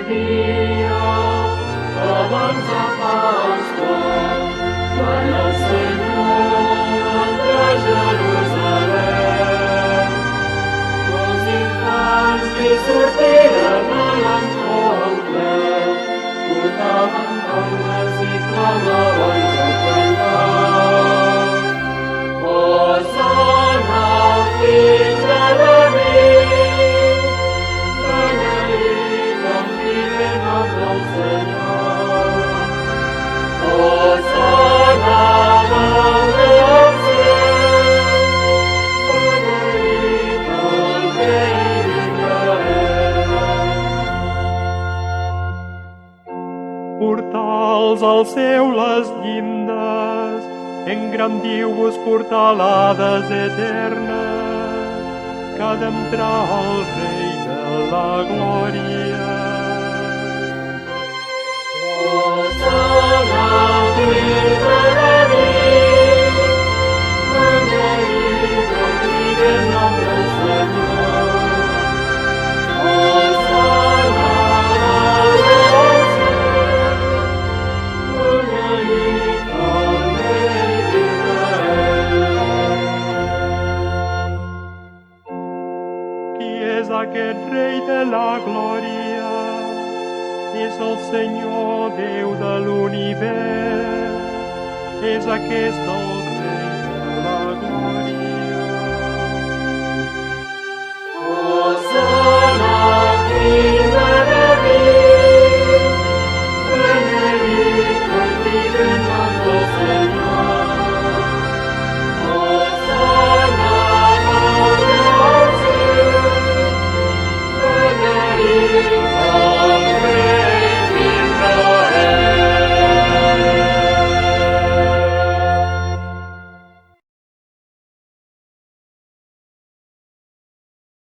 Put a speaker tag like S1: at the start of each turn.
S1: dia, abans de Pasqua, quan el Senyor entra a Jerusalem. Els infants li sortiren a l'encontre, portaven palmes i clamaven cantant. Hosana, fill de David, beneït en qui ve en nom del Senyor. Hosana, dalt del cel, beneït el rei d'Israel.
S2: Portals al seu les llindes, engrandiu-vos portalades eternes, que ha d'entrar el Rei de la Glòria.
S1: Hosana, fill de David, beneït el qui ve en nom del Senyor. Hosana, dalt del cel, beneït el rei d'Israel.
S2: Qui és aquest Rei de la Glòria? És el Senyor Déu de l'univers, és aquest el